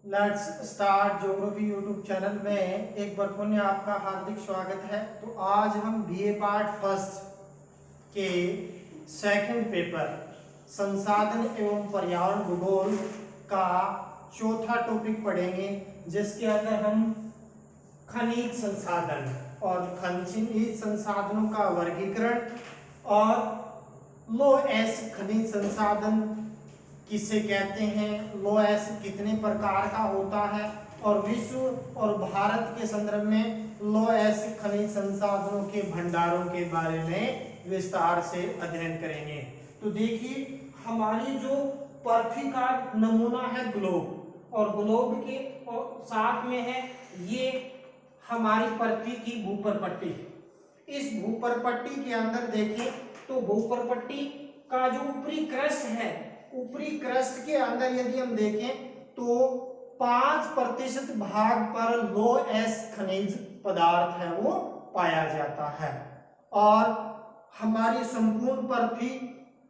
Let's start geography YouTube channel में एक बार पुनः आपका हार्दिक स्वागत है। तो आज हम बीए पार्ट फर्स्ट के सेकंड पेपर संसाधन एवं पर्यावरण भूगोल का चौथा टॉपिक पढ़ेंगे, जिसके अंदर हम खनिज संसाधन और खनिज संसाधनों का वर्गीकरण और लो एस खनिज संसाधन किसे कहते हैं, लो एस कितने प्रकार का होता है और विश्व और भारत के संदर्भ में लो एस खनिज संसाधनों के भंडारों के बारे में विस्तार से अध्ययन करेंगे। तो देखिए, हमारी जो पृथ्वी का नमूना है ग्लोब, और ग्लोब के साथ में है ये हमारी पृथ्वी की भूप्रपट्टी। इस भूप्रपट्टी के अंदर देखें तो भूप्रपट्टी का जो ऊपरी क्रस्ट है, ऊपरी क्रस्ट के अंदर यदि हम देखें तो 5% भाग पर लो एस खनिज पदार्थ है वो पाया जाता है, और हमारी संपूर्ण पृथ्वी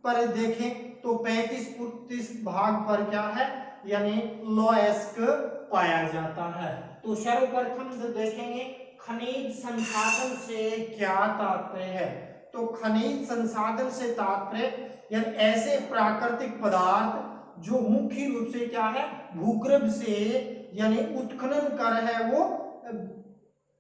पर देखें तो 35% भाग पर क्या है, यानी लो एस पाया जाता है। तो सर्वप्रथम देखेंगे खनिज संसाधन से क्या तात्पर्य है। तो खनिज संसाधन से तात्पर्य यानी ऐसे प्राकृतिक पदार्थ जो मुख्य रूप से क्या है, भूगर्भ से यानी उत्खनन कर है वो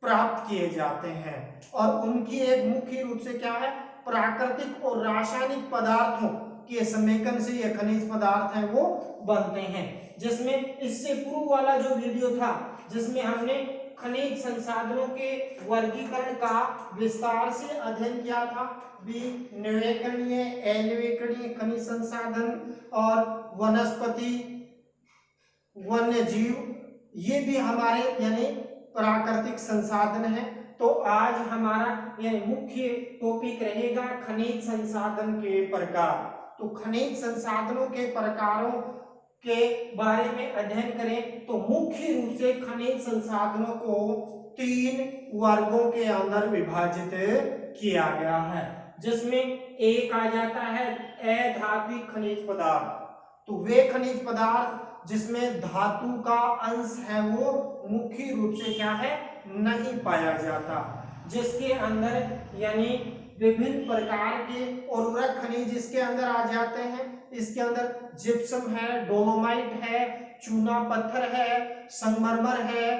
प्राप्त किए जाते हैं, और उनकी एक मुख्य रूप से क्या है, प्राकृतिक और रासायनिक पदार्थों के समेकन से ये खनिज पदार्थ है वो बनते हैं। जिसमें इससे पूर्व वाला जो वीडियो था जिसमें हमने खनिज संसाधनों के वर्गीकरण का विस्तार से अध्ययन किया था, निवेकरणीय, अनिवेकरणीय खनिज संसाधन और वनस्पति, वन्य जीव, ये भी हमारे यानी प्राकृतिक संसाधन है। तो आज हमारा यह मुख्य टॉपिक रहेगा खनिज संसाधन के प्रकार। तो खनिज संसाधनों के प्रकारों के बारे में अध्ययन करें तो मुख्य रूप से खनिज संसाधनों को 3 वर्गों के अंदर विभाजित किया गया है, जिसमें एक आ जाता है अधात्विक खनिज पदार्थ। तो वे खनिज पदार्थ जिसमें धातु का अंश है वो मुख्य रूप से क्या है, नहीं पाया जाता, जिसके अंदर यानी विभिन्न प्रकार के उर्वरक खनिज इसके अंदर आ जाते हैं। इसके अंदर जिप्सम है, डोलोमाइट है, चूना पत्थर है, संगमरमर है,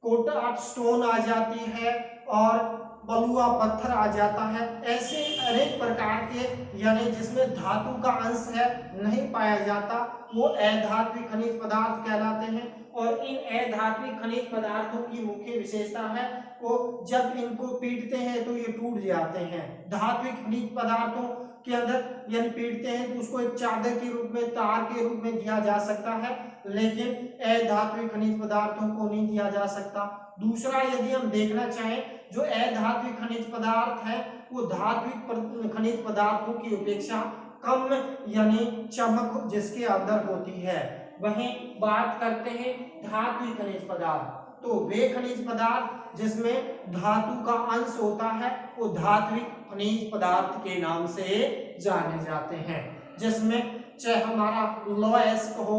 कोटाट स्टोन आ जाती है और बलुआ पत्थर आ जाता है। ऐसे अनेक प्रकार के यानी जिसमें धातु का अंश है नहीं पाया जाता वो अधात्विक खनिज पदार्थ कहलाते हैं। और इन अधात्विक खनिज पदार्थों की मुख्य विशेषता है वो जब इनको पीटते हैं तो ये टूट जाते हैं। धात्विक खनिज पदार्थों के अंदर यानी पीटते हैं तो उसको एक चादर के रूप में, तार के रूप में दिया जा सकता है, लेकिन अधात्विक खनिज पदार्थों को नहीं दिया जा सकता। दूसरा, यदि हम देखना चाहें जो अधात्विक खनिज पदार्थ है वो धात्विक खनिज पदार्थों की अपेक्षा कम यानी चमक जिसके अंदर होती है। वहीं बात करते हैं धात्विक खनिज पदार्थ, तो वे खनिज पदार्थ जिसमें धातु का अंश होता है वो धात्विक खनिज पदार्थ के नाम से जाने जाते हैं, जिसमें चाहे हमारा लोएस हो,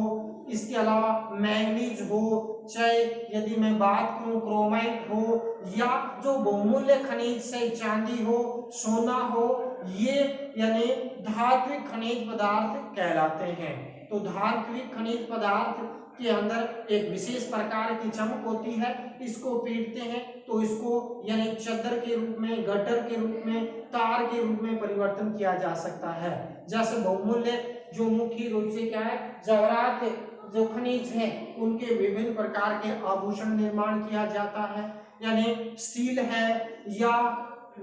इसके अलावा मैंगनीज हो, चाहे यदि मैं बात करूं क्रोमाइट हो, या जो बहुमूल्य खनिज से चांदी हो, सोना हो, ये यानी धात्विक खनिज पदार्थ कहलाते हैं। तो धात्विक खनिज पदार्थ के अंदर एक विशेष प्रकार की चमक होती है, इसको पीटते हैं तो इसको यानी चद्दर के रूप में, गटर के रूप में, तार के रूप में परिवर्तन किया जा सकता है। जैसे बहुमूल्य जो मुख्य रूप से क्या है, जवाहरात जो खनिज है उनके विभिन्न प्रकार के आभूषण निर्माण किया जाता है, यानी स्टील है, या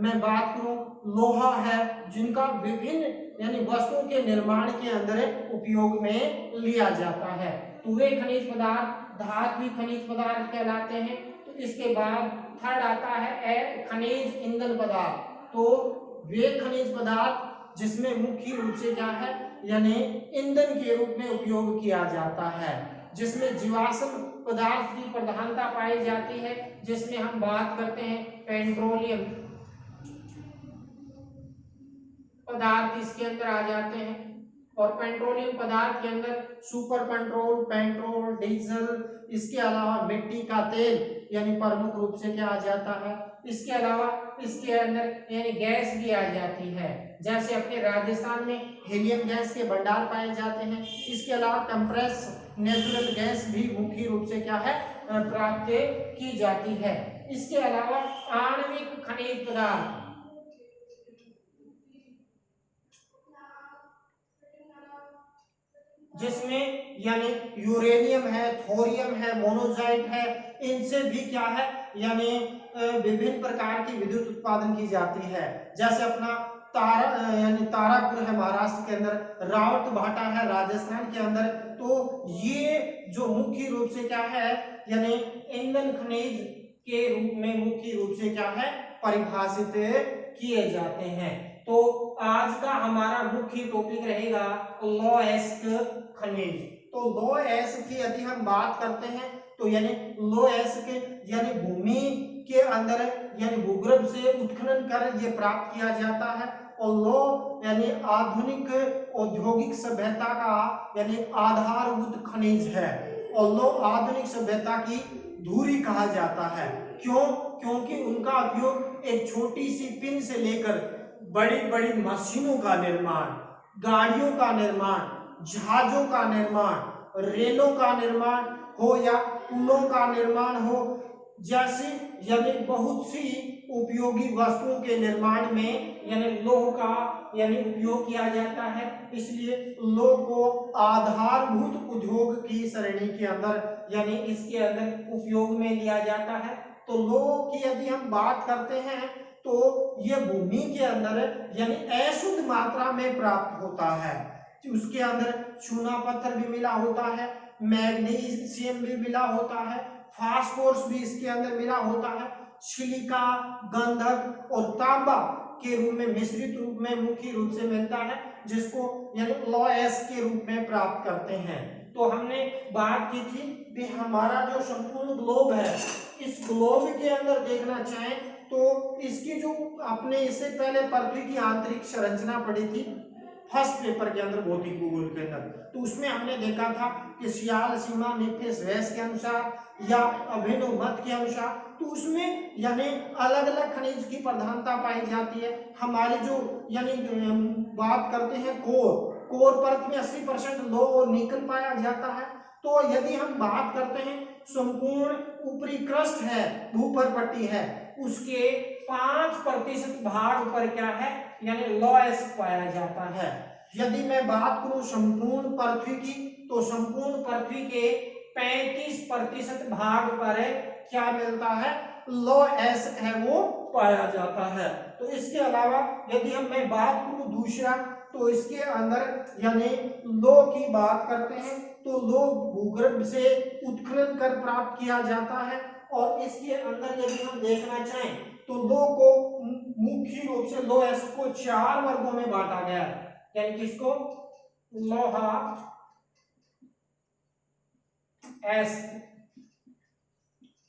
मैं बात करूं लोहा है, जिनका विभिन्न यानी वस्तुओं के निर्माण के अंदर उपयोग में लिया जाता है। तो वे खनिज पदार्थ धात्विक खनिज पदार्थ कहलाते हैं। तो इसके बाद थर्ड आता है खनिज ईंधन पदार्थ। तो वे खनिज पदार्थ जिसमें मुख्य रूप से क्या है, यानी ईंधन के रूप में उपयोग किया जाता है, जिसमें जीवाश्म पदार्थ की प्रधानता पाई जाती है, जिसमें हम बात करते हैं पेट्रोलियम पदार्थ इसके अंदर आ जाते हैं। और पेट्रोलियम पदार्थ के अंदर सुपर पेट्रोल, डीजल, इसके अलावा मिट्टी का तेल यानी प्रमुख रूप से क्या आ जाता है। इसके अलावा इसके अंदर यानी गैस भी आ जाती है, जैसे अपने राजस्थान में हीलियम गैस के भंडार पाए जाते हैं। इसके अलावा कंप्रेस नेचुरल गैस भी मुख्य रूप से क्या है प्राप्त की जाती है। इसके अलावा आणविक खनिज पदार्थ जिसमें यानी यूरेनियम है, थोरियम है, मोनोजाइट है, इनसे भी क्या है यानी विभिन्न प्रकार की विद्युत उत्पादन की जाती है। जैसे अपना यानी तारापुर है महाराष्ट्र के अंदर, रावत भाटा है राजस्थान के अंदर। तो ये जो मुख्य रूप से क्या है यानी ईंधन खनिज के रूप में मुख्य रूप से क्या है परिभाषित किए जाते हैं। तो आज का हमारा मुख्य टॉपिक रहेगा लोएस्क खनिज। तो लोएस्क की यदि हम बात करते हैं तो यानी लोएस्क यानी भूमि के अंदर यानी भूगर्भ से उत्खनन कर ये प्राप्त किया जाता है। और लो यानी आधुनिक औद्योगिक सभ्यता का यानी आधारभूत खनिज है। और लो आधुनिक सभ्यता की धुरी कहा जाता है। क्यों? क्योंकि उनका उपयोग एक छोटी सी पिन से लेकर बड़ी बड़ी मशीनों का निर्माण, गाड़ियों का निर्माण, जहाजों का निर्माण, रेलों का निर्माण हो या पुलों का निर्माण हो, जैसे यानी बहुत सी उपयोगी वस्तुओं के निर्माण में यानी लौह का यानी उपयोग किया जाता है। इसलिए लौह को आधारभूत उद्योग की श्रेणी के अंदर यानी इसके अंदर उपयोग में लिया जाता है। तो लौह की यदि हम बात करते हैं तो यह भूमि के अंदर यानी अशुद्ध मात्रा में प्राप्त होता है। उसके अंदर चूना पत्थर भी मिला होता है, मैग्नीशियम भी मिला होता है, फास्फोरस भी इसके अंदर मिला होता है, सिलिका, गंधक और तांबा के रूप में मिश्रित रूप में मुख्य रूप से मिलता है, जिसको यानी लोएस्क के रूप में प्राप्त करते हैं। तो हमने बात की थी कि हमारा जो संपूर्ण ग्लोब है, इस ग्लोब के अंदर देखना चाहें तो इसकी जो आपने इससे पहले पृथ्वी की आंतरिक संरचना पढ़ी थी फर्स्ट पेपर के अंदर भौतिक भूगोल के अंदर, तो उसमें हमने देखा था कि सियाल सीमा निफेस वैस के अनुसार या अभिनव मत के अनुसार, तो उसमें यानी अलग अलग खनिज की प्रधानता पाई जाती है। हमारी जो यानी बात करते हैं कोर परत में 80% लौह और निकल पाया जाता है। तो यदि हम बात करते हैं संपूर्ण ऊपरी क्रस्ट है, भूपरपट्टी है, उसके 5% भाग पर क्या है यानी लोएस्क पाया जाता है। यदि मैं बात करूं संपूर्ण पृथ्वी की तो संपूर्ण पृथ्वी के 35% भाग पर क्या मिलता है लोएस्क है वो पाया जाता है। तो इसके अलावा यदि मैं बात करूं दूसरा तो इसके अंदर यानी लौह की बात करते हैं तो लौह भूगर्भ से उत्खनन कर प्राप्त किया जाता है। और इसके अंदर यदि हम देखना चाहें तो लौह को मुख्य रूप से लोएस्क को 4 वर्गों में बांटा गया है। यानी किसको लोहा एस्क।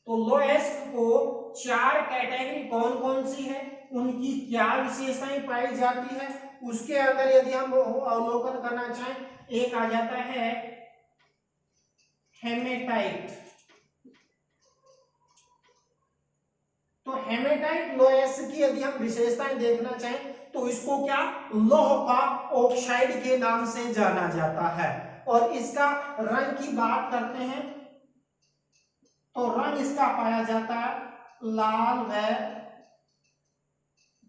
तो लोएस्क को 4 कैटेगरी कौन कौन सी है, उनकी क्या विशेषताएं पाई जाती है, उसके अंदर यदि हम अवलोकन करना चाहें, एक आ जाता है हेमेटाइट। तो हेमेटाइट लोएस्क की यदि हम विशेषताएं देखना चाहें तो इसको क्या लौह का ऑक्साइड के नाम से जाना जाता है। और इसका रंग की बात करते हैं तो रंग इसका पाया जाता है लाल व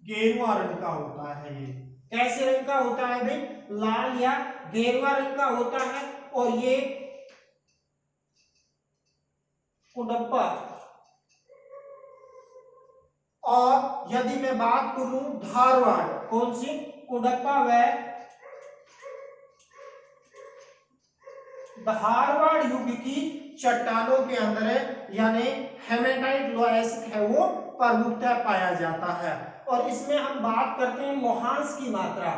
गेरुआ रंग का होता है। ये कैसे रंग का होता है भाई, लाल या गेरुआ रंग का होता है। और ये कुडप्पा। और यदि मैं बात करूं धारवाड़, कौन सी कुडप्पा व धारवाड़ युग की चट्टानों के अंदर यानी हेमेटाइट लोएस्क है वो प्रमुखतः पाया जाता है। और इसमें हम बात करते हैं लोहांश की मात्रा।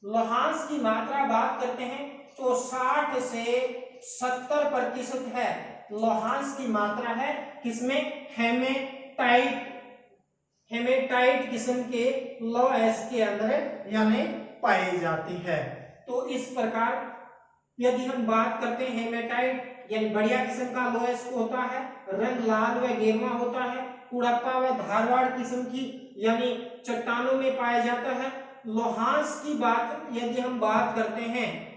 लोहांश की मात्रा बात करते हैं तो 60 से 70% है लोहांश की मात्रा है किसमें हेमेटाइट हेमेटाइट किस्म के लॉएस के अंदर यानी पाई जाती है। तो इस प्रकार यदि हम बात करते हैं हेमेटाइट यानी बढ़िया किस्म का लॉएस होता है, रंग लाल व गेरुआ होता है, कुड़प्पा व धारवाड़ किस्म की यानी चट्टानों में पाया जाता है। लोहांस की बात यदि हम बात करते हैं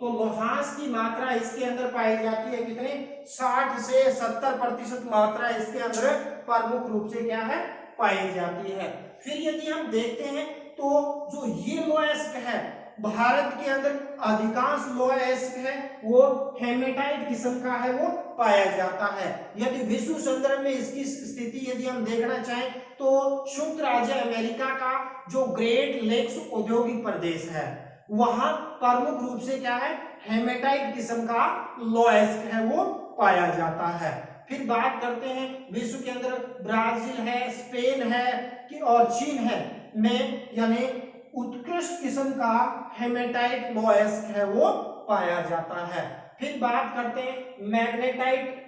तो लोहांस की मात्रा इसके अंदर पाई जाती है कितने 60 से 70% मात्रा इसके अंदर प्रमुख रूप से क्या है पाई जाती है। फिर यदि हम देखते हैं तो जो ये लोएस्क है भारत के अंदर अधिकांश लोएस्क है वो हेमेटाइट किस्म का है वो पाया जाता है। यदि विश्व संदर्भ में इसकी स्थिति यदि हम देखना चाहें तो संयुक्त राज्य अमेरिका का जो ग्रेट लेक्स औद्योगिक प्रदेश है वहां प्रमुख रूप से क्या है हेमेटाइट किस्म का लोएस्क है वो पाया जाता है। फिर बात करते हैं विश्व के अंदर ब्राजील है, स्पेन है कि और चीन है में यानी उत्कृष्ट किस्म का हेमेटाइट लोएस्क है वो पाया जाता है। फिर बात करते हैं मैग्नेटाइट।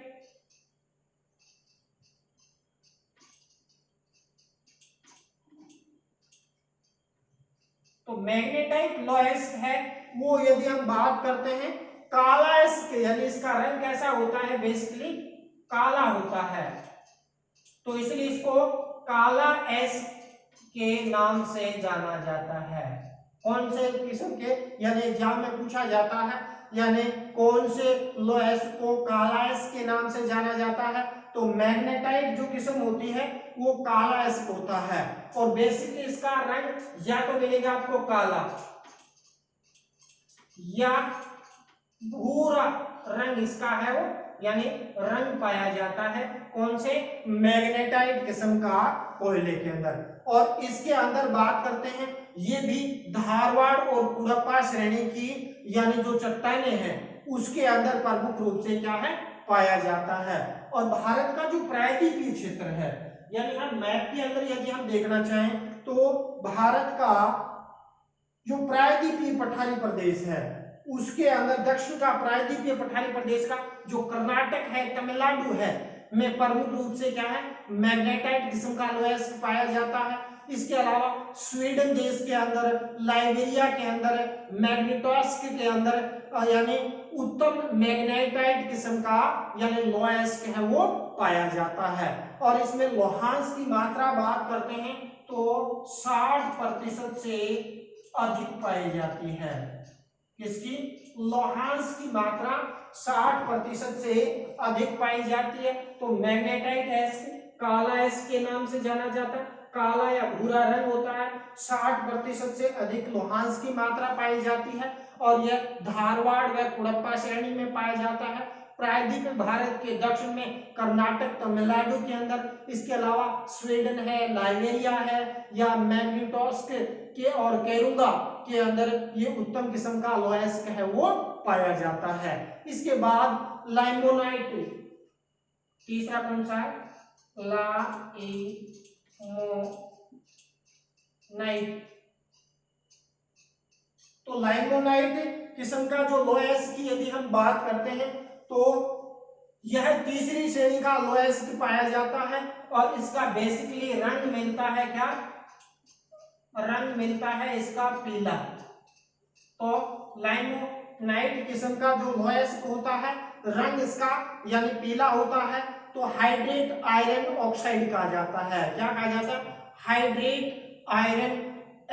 तो मैग्नेटाइट लोएस्क है वो यदि हम बात करते हैं कालास्क यानी इसका रंग कैसा होता है बेसिकली काला होता है, तो इसलिए इसको काला एस्क के नाम से जाना जाता है। कौन से किस्म के यानी एग्जाम में पूछा जाता है यानी कौन से लोएस्क को कालास्क के नाम से जाना जाता है तो मैग्नेटाइट जो किस्म होती है वो कालास्क होता है और बेसिकली इसका रंग या तो मिलेगा आपको काला या भूरा रंग इसका है वो यानी रंग पाया जाता है कौन से मैग्नेटाइट किस्म का कोयले के अंदर। और इसके अंदर बात करते हैं ये भी धारवाड़ और कुड़प्पा श्रेणी की यानी जो चट्टानें हैं उसके अंदर प्रमुख रूप से क्या है पाया जाता है। और भारत का जो प्रायद्वीपीय क्षेत्र है यानी हम मैप के अंदर यदि हम देखना चाहें तो भारत का जो प्रायद्वीपीय पठारी प्रदेश है उसके अंदर दक्षिण का प्रायद्वीपीय पठारी प्रदेश का जो कर्नाटक है तमिलनाडु है में प्रमुख रूप से क्या है मैग्नेटाइट किस्म का लोएस्क पाया जाता है। इसके अलावा स्वीडन देश के अंदर लाइबेरिया के अंदर मैग्नेटोस्क के अंदर यानी उत्तम मैग्नेटाइट किस्म का यानी लोएस्क है वो पाया जाता है। और इसमें लोहांस की मात्रा बात करते हैं तो 60% से अधिक पाई जाती है। किसकी लोहांस की मात्रा 60% से अधिक पाई जाती है। तो मैग्नेटाइट एस्क काला एस्क के नाम से जाना जाता है, काला या भूरा रंग होता है, 60% से अधिक लोहांस की मात्रा पाई जाती है और यह धारवाड़ व कुड़प्पा श्रेणी में पाया जाता है। प्रायद्वीपीय भारत के दक्षिण में कर्नाटक तमिलनाडु के अंदर, इसके अलावा स्वीडन है, लाइबेरिया है या मैग्नेटोस्क के और केरुंगा के अंदर ये उत्तम किस्म का लोएस्क है वो पाया जाता है। इसके बाद लाइमोनाइट, तीसरा कौन सा है लाइमोनाइट। तो लाइमोनाइट किस्म का जो लोएस्क की यदि हम बात करते हैं तो यह तीसरी श्रेणी का लोएस्क पाया जाता है और इसका बेसिकली रंग मिलता है क्या रंग मिलता है इसका पीला। तो लाइमोनाइट किस्म का जो लोएस्क होता है रंग इसका यानी पीला होता है। तो हाइड्रेट आयरन ऑक्साइड कहा जाता है, क्या कहा जाता है हाइड्रेट आयरन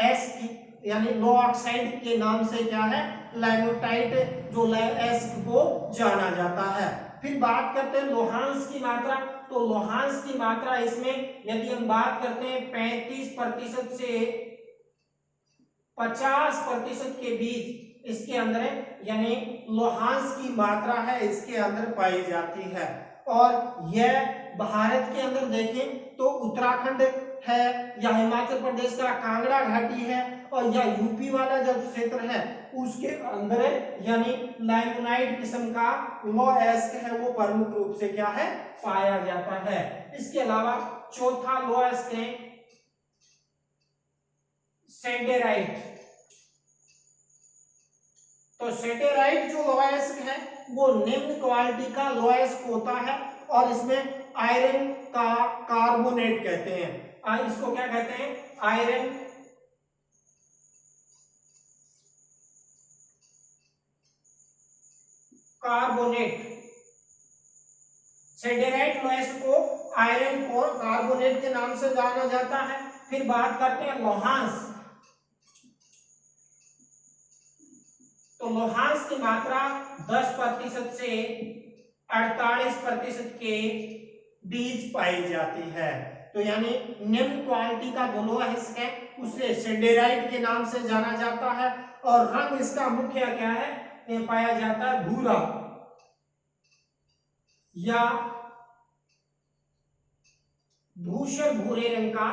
एस्क यानी लो ऑक्साइड के नाम से क्या है लाइमोनाइट जो एस्क को जाना जाता है। फिर बात करते हैं लोहांस की मात्रा। तो लोहांस की मात्रा इसमें यदि हम बात करते हैं 35% से 50% के बीच इसके अंदर यानी लोहांस की मात्रा है इसके अंदर पाई जाती है। और यह भारत के अंदर देखें तो उत्तराखंड है या हिमाचल प्रदेश का कांगड़ा घाटी है और या यूपी वाला जो क्षेत्र है उसके अंदर यानी लाइमोनाइट किस्म का लोएस्क है वो प्रमुख रूप से क्या है पाया जाता है। इसके अलावा चौथा लोएस्क है सेडेराइट। तो सेडेराइट जो लोएस्क है वो निम्न क्वालिटी का लोएस्क होता है और इसमें आयरन का कार्बोनेट कहते हैं। इसको क्या कहते हैं? Iron carbonate. सेडेराइट लोहेस को आयरन कार्बोनेट के नाम से जाना जाता है। फिर बात करते हैं लोहांश। तो लोहांश की मात्रा 10% से 48% के बीच पाई जाती है। तो यानी निम्न क्वालिटी का जो लोहा है उसे सेडेराइट के नाम से जाना जाता है। और रंग इसका मुख्य क्या है? ये पाया जाता है भूरा या धूसर भूरे रंग का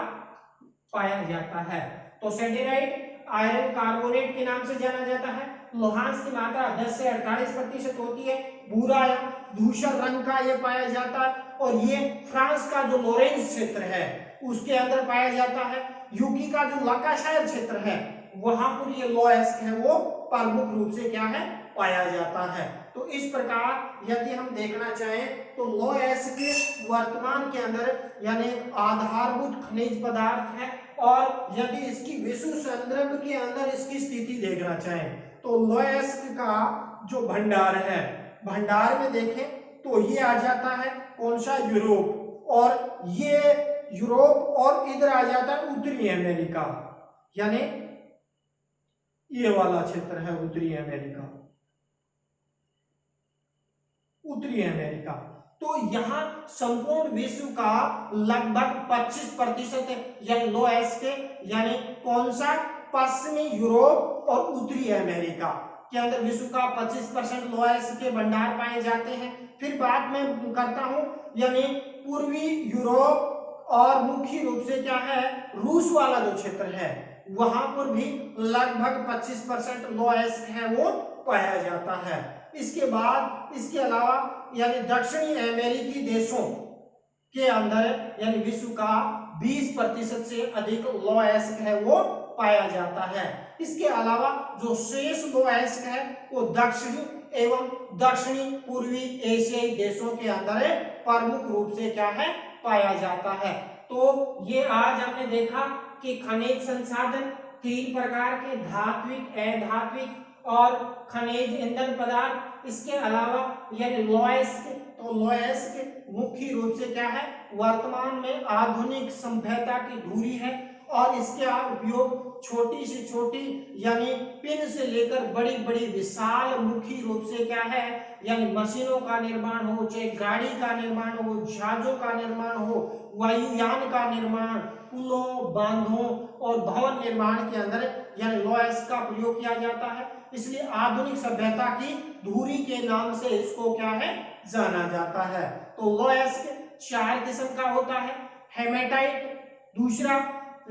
पाया जाता है। तो सेडेराइट आयरन कार्बोनेट के नाम से जाना जाता है। लोहांश की मात्रा 10 से 48% होती है। भूरा या धूसर रंग का ये पाया जाता है। और ये फ्रांस का जो लोरेंस क्षेत्र है उसके अंदर पाया जाता है। यूकी का जो लांकाशायर क्षेत्र है वहां पर ये लोहेस है वो प्रमुख रूप से क्या है? पाया जाता है। तो इस प्रकार यदि हम देखना चाहें तो लोहेस के वर्तमान के अंदर यानी आधारभूत खनिज पदार्थ है। और यदि इसकी विश्व संदर्भ के अंदर इसकी स्थिति देखना चाहें तो लोहेस का जो भंडार है, भंडार में देखें तो ये आ जाता है कौन सा? यूरोप। और ये यूरोप और इधर आ जाता है उत्तरी अमेरिका, यानी ये वाला क्षेत्र है उत्तरी अमेरिका। उत्तरी अमेरिका। तो यहाँ संपूर्ण विश्व का लगभग 25% यानी लोहेस के यानी कौन सा? पश्चिमी यूरोप और उत्तरी अमेरिका के अंदर विश्व का 25% लोहेस के भंडार पाए जाते हैं। फिर बात में करता हूं यानी पूर्वी यूरोप और मुख्य रूप से क्या है? रूस वाला जो क्षेत्र है वहां पर भी लगभग 25% लोहेस है वो पाया जाता है। इसके बाद इसके अलावा यानी दक्षिणी अमेरिकी देशों के अंदर यानी विश्व का 20% से अधिक लोहेस है वो पाया जाता है। इसके अलावा जो शेष लोहेस है वो दक्षिणी एवं दक्षिणी पूर्वी एशियाई देशों के अंदर प्रमुख रूप से क्या है? पाया जाता है। तो ये आज हमने देखा कि खनिज संसाधन 3 प्रकार के, धात्विक, अधात्विक और खनिज ईंधन पदार्थ। इसके अलावा यानी लोहेस तो लोहेस के मुख्य रूप से क्या है? वर्तमान में आधुनिक सभ्यता की धुरी है। और इसके उपयोग छोटी से छोटी यानी पिन से लेकर बड़ी बड़ी विशाल मुख्य रूप से क्या है? यानी मशीनों का निर्माण हो, चाहे गाड़ी का निर्माण हो, जहाजों का निर्माण हो, वायुयान का निर्माण, पुलों, बांधों और भवन निर्माण के अंदर यानी लोहेस का प्रयोग किया जाता है। इसलिए आधुनिक सभ्यता की धुरी के नाम से इसको क्या है? जाना जाता है। तो लोहेस 4 किस्म का होता है। हेमेटाइट, दूसरा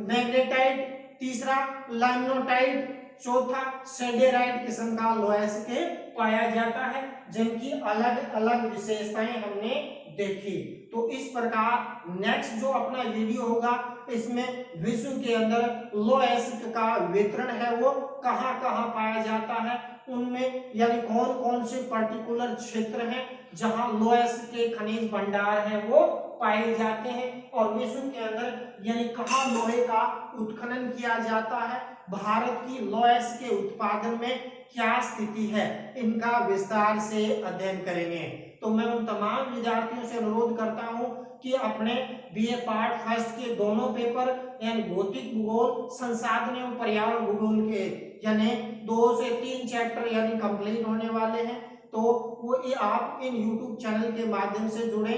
मैग्नेटाइट, तीसरा लाइमोटाइट, चौथा सेडेराइट किस्म का लोहेस के पाया जाता है, जिनकी अलग अलग विशेषताएं हमने देखी। तो इस प्रकार नेक्स्ट जो अपना वीडियो होगा इसमें विश्व के अंदर लोहेस का वितरण है वो कहां कहां पाया जाता है, उनमें यानी कौन कौन से पर्टिकुलर क्षेत्र हैं जहां लोहेस के खनिज भंडार हैं वो पाए जाते हैं, और विश्व के अंदर यानी कहां लोहे का उत्खनन किया जाता है, भारत की लोहेस के उत्पादन में क्या स्थिति है, इनका विस्तार से अध्ययन करेंगे। तो मैं उन तमाम विद्यार्थियों से अनुरोध करता हूं कि अपने बीए पार्ट फर्स्ट के दोनों पेपर यानी भौतिक भूगोल, संसाधन एवं पर्यावरण भूगोल के यानी 2 से 3 चैप्टर यानी कंप्लीट होने वाले हैं। तो वो ये आप इन यूट्यूब चैनल के माध्यम से जुड़े,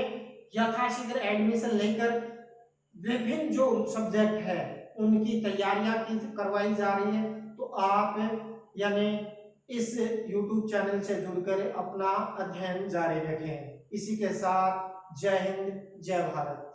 यथाशीघ्र एडमिशन लेकर विभिन्न जो सब्जेक्ट है उनकी तैयारियां करवाई जा रही है। तो आप यानी इस YouTube चैनल से जुड़कर अपना अध्ययन जारी रखें। इसी के साथ जय हिंद, जय भारत।